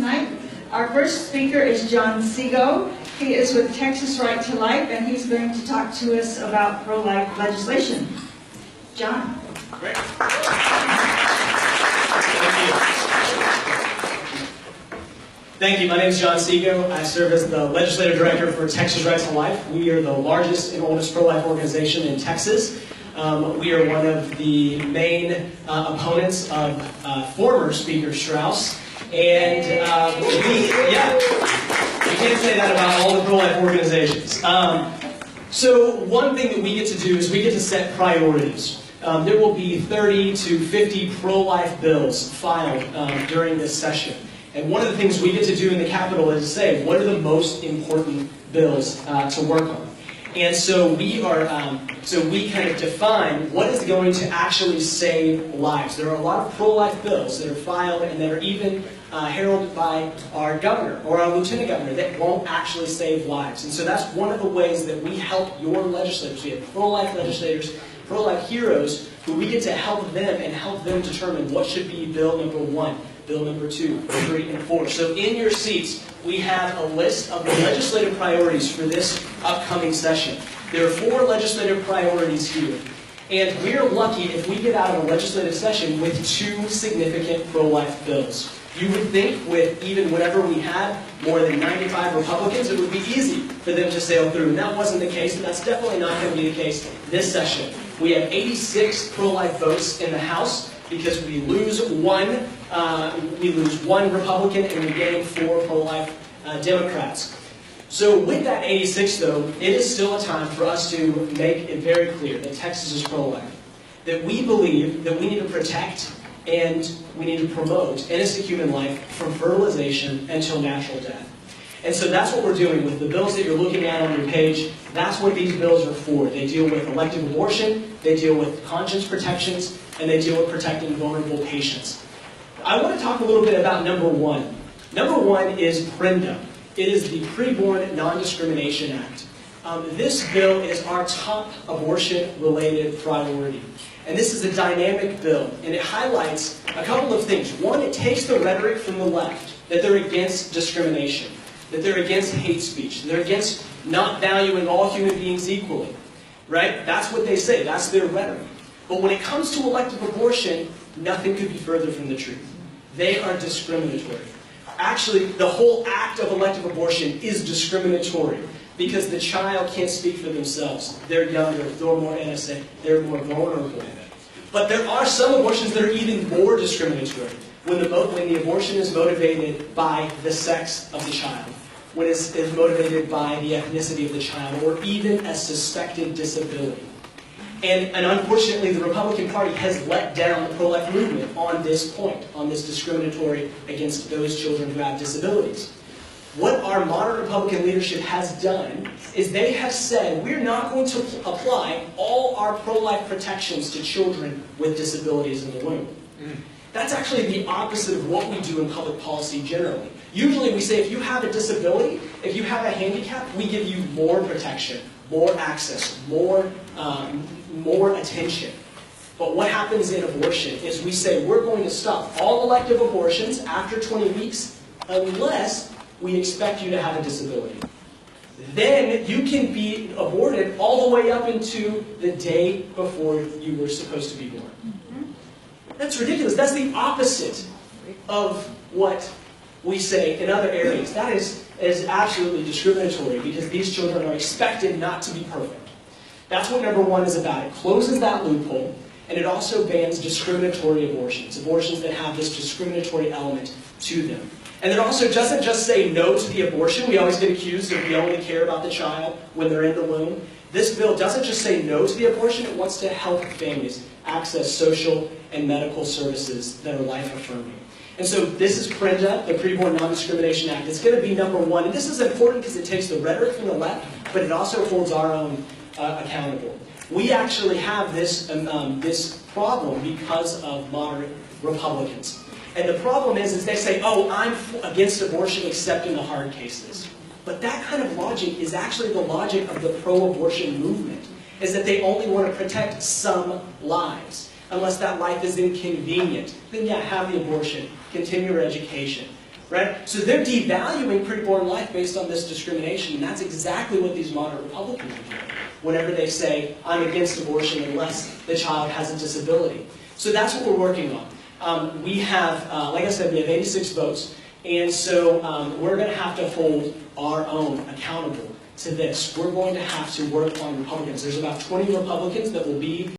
tonight. Our first speaker is John Seago. He is with Texas Right to Life, and he's going to talk to us about pro-life legislation. John. Great. Thank you. My name is John Seago. I serve as the Legislative Director for Texas Right to Life. We are the largest and oldest pro-life organization in Texas. We are one of the main opponents of former Speaker Strauss. And you can't say that about all the pro-life organizations. So one thing that we get to do is we get to set priorities. There will be 30 to 50 pro-life bills filed during this session. And one of the things we get to do in the Capitol is to say, what are the most important bills to work on? And so we kind of define what is going to actually save lives. There are a lot of pro-life bills that are filed and that are even heralded by our governor or our lieutenant governor that won't actually save lives. And so that's one of the ways that we help your legislators. We have pro-life legislators, pro-life heroes, who we get to help them and help them determine what should be bill number 1, bill number 2, 3, and 4. So in your seats, we have a list of the legislative priorities for this upcoming session. There are 4 legislative priorities here. And we're lucky if we get out of a legislative session with 2 significant pro-life bills. You would think with even whatever we had, more than 95 Republicans, it would be easy for them to sail through. And that wasn't the case, and that's definitely not going to be the case this session. We have 86 pro-life votes in the House because we lose one Republican and we gain 4 pro-life Democrats. So with that 86, though, it is still a time for us to make it very clear that Texas is pro-life. That we believe that we need to protect and we need to promote innocent human life from fertilization until natural death. And so that's what we're doing with the bills that you're looking at on your page. That's what these bills are for. They deal with elective abortion, they deal with conscience protections, and they deal with protecting vulnerable patients. I want to talk a little bit about number 1. Number 1 is PRENDA. It is the Preborn Non-Discrimination Act. This bill is our top abortion-related priority. And this is a dynamic bill, and it highlights a couple of things. One, it takes the rhetoric from the left, that they're against discrimination, that they're against hate speech, they're against not valuing all human beings equally. Right? That's what they say. That's their rhetoric. But when it comes to elective abortion, nothing could be further from the truth. They are discriminatory. Actually, the whole act of elective abortion is discriminatory because the child can't speak for themselves. They're younger, they're more innocent, they're more vulnerable. But there are some abortions that are even more discriminatory when the abortion is motivated by the sex of the child, when it's motivated by the ethnicity of the child, or even a suspected disability. And unfortunately, the Republican Party has let down the pro-life movement on this point, on this discriminatory against those children who have disabilities. What our modern Republican leadership has done is they have said, we're not going to apply all our pro-life protections to children with disabilities in the womb. That's actually the opposite of what we do in public policy generally. Usually we say if you have a disability, if you have a handicap, we give you more protection, more access, more attention. But what happens in abortion is we say we're going to stop all elective abortions after 20 weeks unless we expect you to have a disability. Then you can be aborted all the way up into the day before you were supposed to be born. That's ridiculous. That's the opposite of what we say in other areas. That is absolutely discriminatory because these children are expected not to be perfect. That's what number 1 is about. It closes that loophole, and it also bans discriminatory abortions, abortions that have this discriminatory element to them. And it also doesn't just say no to the abortion. We always get accused of we only care about the child when they're in the womb. This bill doesn't just say no to the abortion, it wants to help families access social and medical services that are life-affirming. And so this is PRENDA, the Preborn Non-Discrimination Act. It's going to be number 1. And this is important because it takes the rhetoric from the left, but it also holds our own accountable. We actually have this problem because of moderate Republicans. And the problem is they say, oh, I'm against abortion except in the hard cases. But that kind of logic is actually the logic of the pro-abortion movement, is that they only want to protect some lives. Unless that life is inconvenient, then yeah, have the abortion, continue your education. Right? So they're devaluing preborn life based on this discrimination, and that's exactly what these moderate Republicans are doing whenever they say, I'm against abortion unless the child has a disability. So that's what we're working on. We have, like I said, we have 86 votes, and so we're going to have to hold our own accountable to this. We're going to have to work on Republicans. There's about 20 Republicans that will be